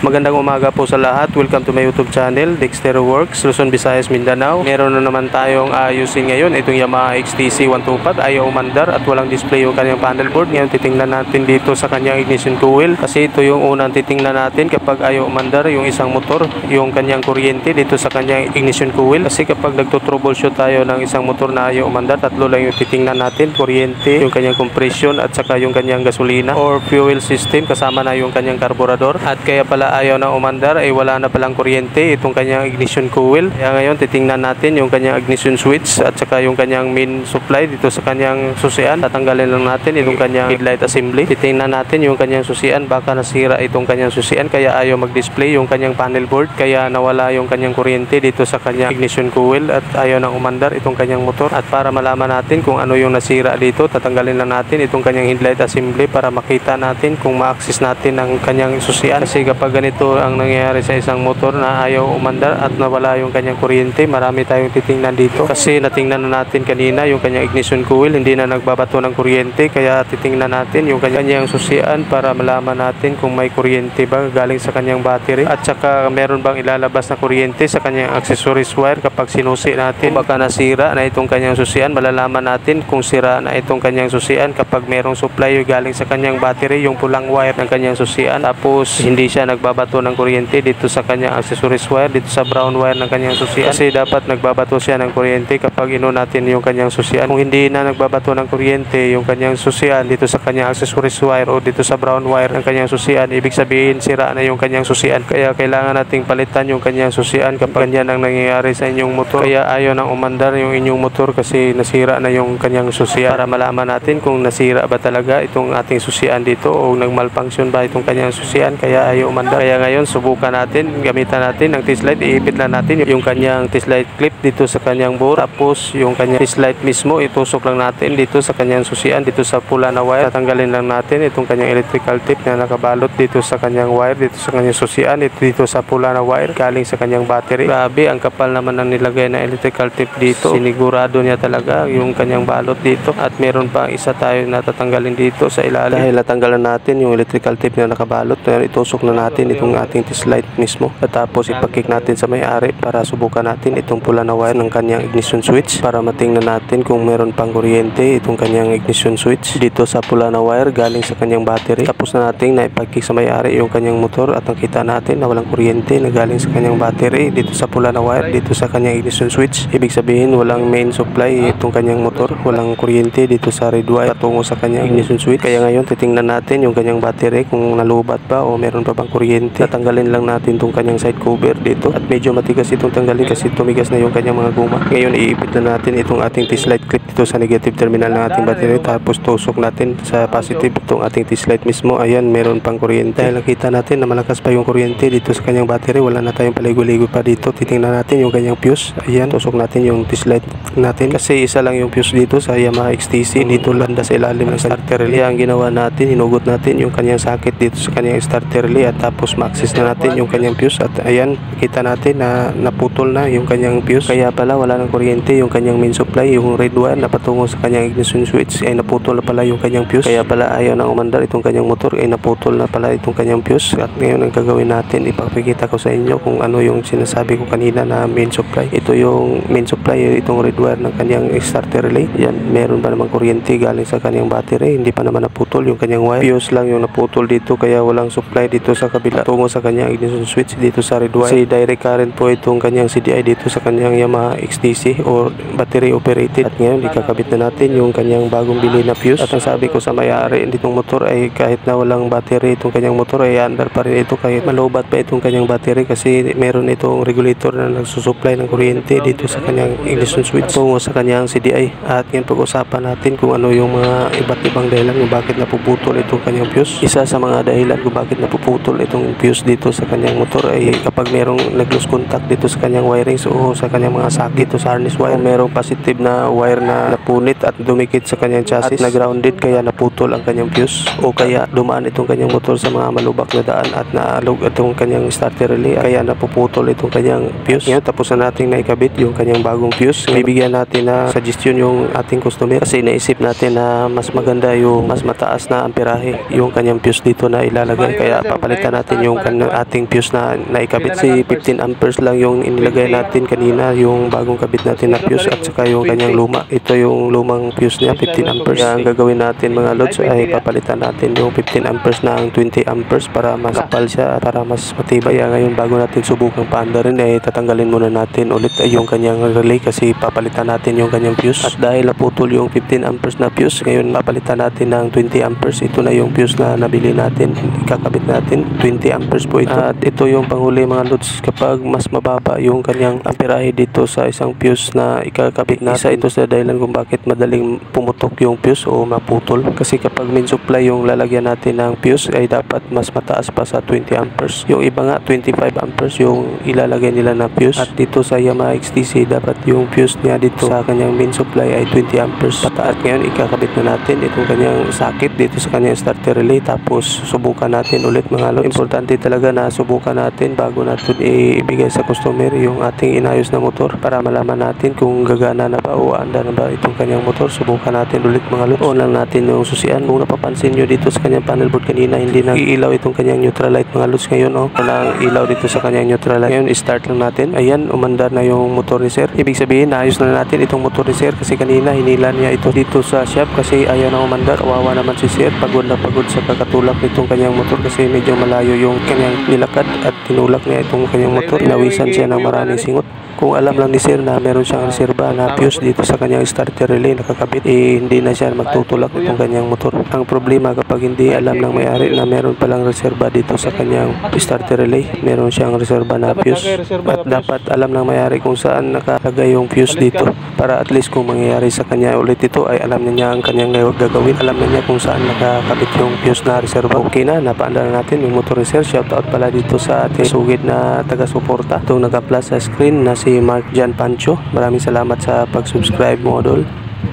Magandang umaga po sa lahat. Welcome to my YouTube channel, Dexter Works, Luzon, Visayas, Mindanao. Meron na naman tayong ayusin ngayon. Itong Yamaha XTC 125 ayaw umandar at walang display yung kanyang panel board. Ngayon titingnan natin dito sa kanyang ignition coil. Kasi ito yung unang titingnan natin kapag ayaw umandar yung isang motor, yung kanyang kuryente dito sa kanyang ignition coil. Kasi kapag nagto-troubleshoot tayo ng isang motor na ayaw umandar, tatlo lang yung titingnan natin: kuryente, yung kanyang compression, at saka yung kanyang gasolina or fuel system, kasama na yung kanyang karburador. At kaya pala ayaw na umandar ay wala na palang kuryente itong kanyang ignition coil. Kaya ngayon titingnan natin yung kanyang ignition switch at saka yung kanyang main supply dito sa kanyang susian. Tatanggalin lang natin itong kanyang headlight assembly. Titingnan natin yung kanyang susian, baka nasira itong kanyang susian kaya ayaw mag-display yung kanyang panel board, kaya nawala yung kanyang kuryente dito sa kanyang ignition coil at ayaw na umandar itong kanyang motor. At para malaman natin kung ano yung nasira dito, tatanggalin lang natin itong kanyang headlight assembly para makita natin kung ma-access natin ang kanyang susian. Kasi kapag ganito ang nangyayari sa isang motor na ayaw umandar at nawala yung kanyang kuryente, marami tayong titingnan dito. Kasi natingnan na natin kanina yung kanyang ignition coil, hindi na nagbabato ng kuryente, kaya titingnan natin yung kanyang susian para malaman natin kung may kuryente ba galing sa kanyang battery at saka meron bang ilalabas na kuryente sa kanyang accessories wire. Kapag sinusi natin, baka nasira na itong kanyang susian, malalaman natin kung sira na itong kanyang susian kapag merong supply galing sa kanyang battery, yung pulang wire ng kanyang susian, tapos hindi siya nagbabato ng kuryente dito sa kanyang accessories wire, dito sa brown wire ng kanyang susian. Kasi dapat nagbabato siya ng kuryente kapag ino natin yung kanyang susian. Kung hindi na nagbabato ng kuryente yung kanyang susian dito sa kanyang accessories wire o dito sa brown wire ng kanyang susian, ibig sabihin sira na yung kanyang susian. Kaya kailangan nating palitan yung kanyang susian kapag ganyan ang nangyayari sa inyong motor. Kaya ayaw nang umandar yung inyong motor kasi nasira na yung kanyang susian. Para malaman natin kung nasira ba talaga itong ating susian dito o nag-malfunction ba itong kanyang susian kaya ayaw umandar. Kaya ngayon subukan natin, gamitan natin ng test light. Iipit lang natin yung kanyang test light clip dito sa kanyang bore, tapos yung kanyang test light mismo itusok lang natin dito sa kanyang susian, dito sa pula na wire. Tatanggalin lang natin itong kanyang electrical tape na nakabalot dito sa kanyang wire, dito sa kanyang susian, dito sa pula na wire galing sa kanyang battery. Grabe, ang kapal naman ng nilagay na electrical tape dito. Sinigurado niya talaga yung kanyang balot dito. At meron pa isa tayo na tatanggalin dito sa ilalim. Dahil natanggalan natin yung electrical tape na nakabalot, itusok na natin itong ating test light mismo. At tapos ipakik natin sa may-ari para subukan natin itong pula na wire ng kanyang ignition switch para matingnan natin kung meron pang kuryente itong kanyang ignition switch dito sa pula na wire galing sa kanyang battery. Tapos na natin na ipakik sa may-ari yung kanyang motor at nakita natin na walang kuryente na galing sa kanyang battery dito sa pula na wire dito sa kanyang ignition switch. Ibig sabihin walang main supply itong kanyang motor, walang kuryente dito sa red wire patungo sa kanyang ignition switch. Kaya ngayon titingnan natin yung kanyang battery kung nalubat ba o meron pa bang kuryente. Tatanggalin lang natin itong kanyang side cover dito at medyo matigas itong tanggalin kasi tumigas na yung kanyang mga guma. Ngayon iipit na natin itong ating test light clip dito sa negative terminal ng ating battery, tapos tusok natin sa positive itong ating test light mismo. Ayan, meron pang kuryente. Dahil nakita natin na malakas pa yung kuryente dito sa kanyang battery, wala na tayong paligo-ligo pa dito. Titingnan natin yung kanyang fuse. Ayan, tusok natin yung test light natin kasi isa lang yung fuse dito sa Yamaha XTC. Dito landa sa ilalim ng starter relay. Ang ginawa natin, hinugot natin yung kanyang socket dito sa kanyang starter relay at tapos ma-access na natin yung kanyang fuse. At ayan, kita natin na naputol na yung kanyang fuse. Kaya pala wala ng kuryente yung kanyang main supply, yung red wire na patungo sa kanyang ignition switch ay naputol na pala yung kanyang fuse. Kaya pala ayaw nang umandar itong kanyang motor, ay naputol na pala itong kanyang fuse. At ngayon ang gagawin natin, ipapakita ko sa inyo kung ano yung sinasabi ko kanina na main supply. Ito yung main supply, itong red wire ng kanyang starter relay. Yan, meron ba namang kuryente galing sa kanyang battery, hindi pa naman naputol yung kanyang wire. Fuse lang yung naputol dito kaya walang supply dito sa kabila tungo sa kanyang ignition switch dito sa red wire. Kasi direct current po itong kanyang CDI dito sa kanyang Yamaha XTC or battery operated. At ngayon ikakabit na natin yung kanyang bagong bili na fuse. At ang sabi ko sa may-ari nitong motor ay kahit na walang battery itong kanyang motor ay andar pa rin ito kahit malubat pa itong kanyang battery kasi meron itong regulator na nagsusupply ng kuryente dito sa kanyang ignition switch tungo sa kanyang CDI. At ngayon pag-usapan natin kung ano yung mga iba't ibang dahilan kung bakit napuputol itong kanyang fuse. Isa sa mga dahilan kung bakit napuputol itong fuse dito sa kanyang motor ay kapag merong nag-lose contact dito sa kanyang wirings o sa kanyang mga socket dito sa harness wire, merong positive na wire na napunit at dumikit sa kanyang chassis at na-grounded kaya naputol ang kanyang fuse, o kaya dumaan itong kanyang motor sa mga malubak na daan at naalog itong kanyang starter relay kaya napuputol itong kanyang fuse. Ngayon tapos na natin na ikabit yung kanyang bagong fuse. Bibigyan natin na suggestion yung ating customer kasi naisip natin na mas maganda yung mas mataas na amperahe yung kanyang fuse dito na ilalagay, kaya papalitan natin natin yung ating fuse na naikabit. Si 15 amperes lang yung inilagay natin kanina, yung bagong kabit natin na fuse at saka yung kanyang luma. Ito yung lumang fuse niya, 15 amperes. Kaya ang gagawin natin mga lods ay papalitan natin yung 15 amperes ng 20 amperes para mas kapal siya at para mas matibay. Ngayon bago natin subukang paanda rin ay tatanggalin muna natin ulit yung kanyang relay kasi papalitan natin yung kanyang fuse. At dahil naputol yung 15 amperes na fuse, ngayon papalitan natin ng 20 amperes. Ito na yung fuse na nabili natin, ikakabit natin, 20 amperes po ito. At ito yung panghuli mga lods, kapag mas mababa yung kanyang amperahe dito sa isang fuse na ikakabit natin, isa ito sa dahilan kung bakit madaling pumutok yung fuse o maputol. Kasi kapag main supply yung lalagyan natin ng fuse ay dapat mas mataas pa sa 20 amperes. Yung iba nga 25 amperes yung ilalagay nila na fuse. At dito sa Yamaha XTC dapat yung fuse niya dito sa kanyang main supply ay 20 amperes pataas. Ngayon ikakabit na natin itong kanyang socket dito sa kanyang starter relay, tapos subukan natin ulit mga lods. Importante talaga na subukan natin bago natin ibigay sa customer yung ating inayos na motor para malaman natin kung gagana na ba o anda na ba itong kanyang motor. Subukan natin ulit mga lods. On lang natin yung susian. Kung napapansin nyo dito sa kanyang panel board kanina, hindi na iilaw itong kanyang neutral light mga lods. Ngayon walang ilaw dito sa kanyang neutral light. Ngayon start lang natin. Ayan, umandar na yung motor ni sir. Ibig sabihin naayos na natin itong motor ni sir kasi kanina hinila niya ito dito sa shop kasi ayaw na umandar. Kawawa naman si sir, pagod na pagod sa kakatulak nitong kanyang motor kasi medyo malayo yung kanyang nilakad at tinulak niya itong kanyang motor. Inawisan siya ng maraming singot. Kung alam lang ni sir na meron siyang reserba na fuse dito sa kanyang starter relay nakakabit, hindi na siya magtutulak itong kanyang motor. Ang problema kapag hindi alam ng may-ari na meron palang reserba dito sa kanyang starter relay, meron siyang reserba na fuse, at dapat alam ng may-ari kung saan nakalagay yung fuse dito para at least kung mangyayari sa kanya ulit ito ay alam na niya ang kanyang gagawin. Alam na niya kung saan nakakabit yung fuse na reserba. Okay na, napaanda na natin yung motor ni sir. Shoutout pala dito sa ating sugid na taga-suporta, itong naka-plus sa screen na si Mark Jan Pancho. Maraming salamat sa pag-subscribe mo, idol.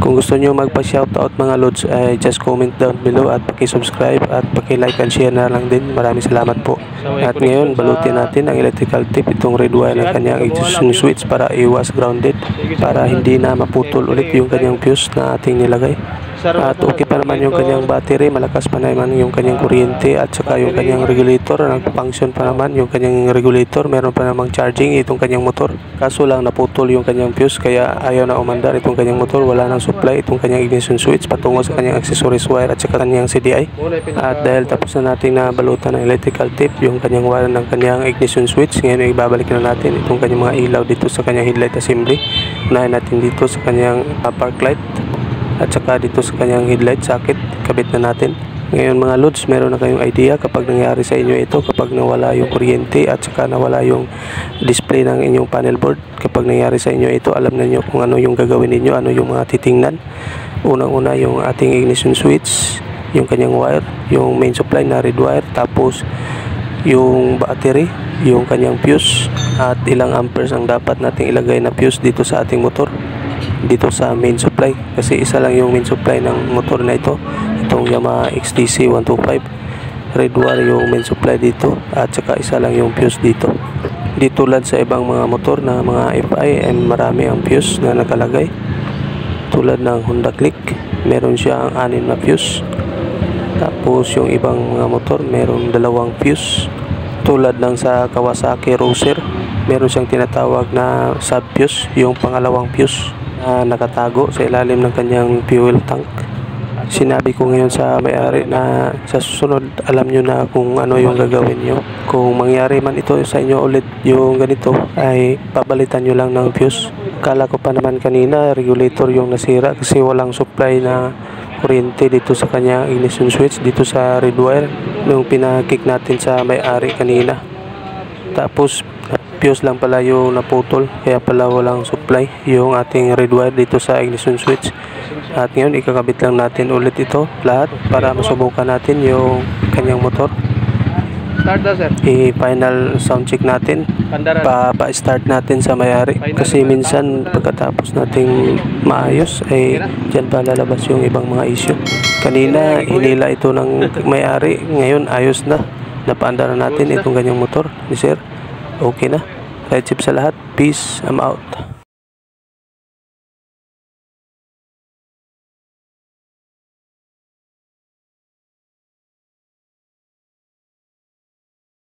Kung gusto nyo magpa-shoutout mga lods ay just comment down below at paki-subscribe at paki-like and share na lang din. Maraming salamat po. At ngayon balutin natin ang electrical tape itong red wire ng kanyang ignition switch para iwas grounded, para hindi na maputol ulit yung kanyang fuse na ating nilagay. At okay pa naman yung kanyang battery, malakas pa naman yung kanyang kuryente at saka yung kanyang regulator, nag-function pa naman yung kanyang regulator, meron pa namang charging itong kanyang motor. Kaso lang naputol yung kanyang fuse kaya ayaw na umandar itong kanyang motor, wala nang supply itong kanyang ignition switch patungo sa kanyang accessories wire at saka kanyang CDI. At dahil tapos na natin na balutan ng electrical tape yung kanyang wire ng kanyang ignition switch, ngayon ibabalik na natin itong kanyang mga ilaw dito sa kanyang headlight assembly. Unahin natin dito sa kanyang park light at saka dito sa kanyang headlight socket, kabit na natin. Ngayon mga lods, meron na kayong idea kapag nangyari sa inyo ito, kapag nawala yung kuryente at saka nawala yung display ng inyong panel board. Kapag nangyari sa inyo ito, alam na nyo kung ano yung gagawin ninyo, ano yung mga titingnan. Unang-una yung ating ignition switch, yung kanyang wire, yung main supply na red wire, tapos yung battery, yung kanyang fuse, at ilang amperes ang dapat nating ilagay na fuse dito sa ating motor, dito sa main supply, kasi isa lang yung main supply ng motor na ito, itong Yamaha XTC 125. Red wire yung main supply dito at saka isa lang yung fuse dito. Di tulad sa ibang mga motor na mga FI, marami ang fuse na nakalagay. Tulad ng Honda Click, meron siyang 6 na fuse. Tapos yung ibang mga motor meron 2 fuse. Tulad ng sa Kawasaki Roser, meron siyang tinatawag na sub fuse, yung pangalawang fuse na nakatago sa ilalim ng kanyang fuel tank. Sinabi ko ngayon sa may-ari na sa susunod alam nyo na kung ano yung gagawin nyo. Kung mangyari man ito sa inyo ulit yung ganito ay papalitan nyo lang ng fuse. Kala ko pa naman kanina regulator yung nasira kasi walang supply na kuryente dito sa kanya ignition switch dito sa red wire nung pinakick natin sa may-ari kanina. Tapos fuse lang pala yung naputol, kaya pala walang supply yung ating red wire dito sa ignition switch. At ngayon ikakabit lang natin ulit ito lahat para masubukan natin yung kanyang motor. Start na sir. I-final sound check natin, pa-start natin sa may-ari kasi minsan pagkatapos nating maayos ay dyan pa lalabas yung ibang mga issue. Kanina hinila ito ng may-ari, ngayon ayos na, napaandar natin itong kanyang motor ni sir. Okay na. Right chip sa lahat. Peace. I'm out.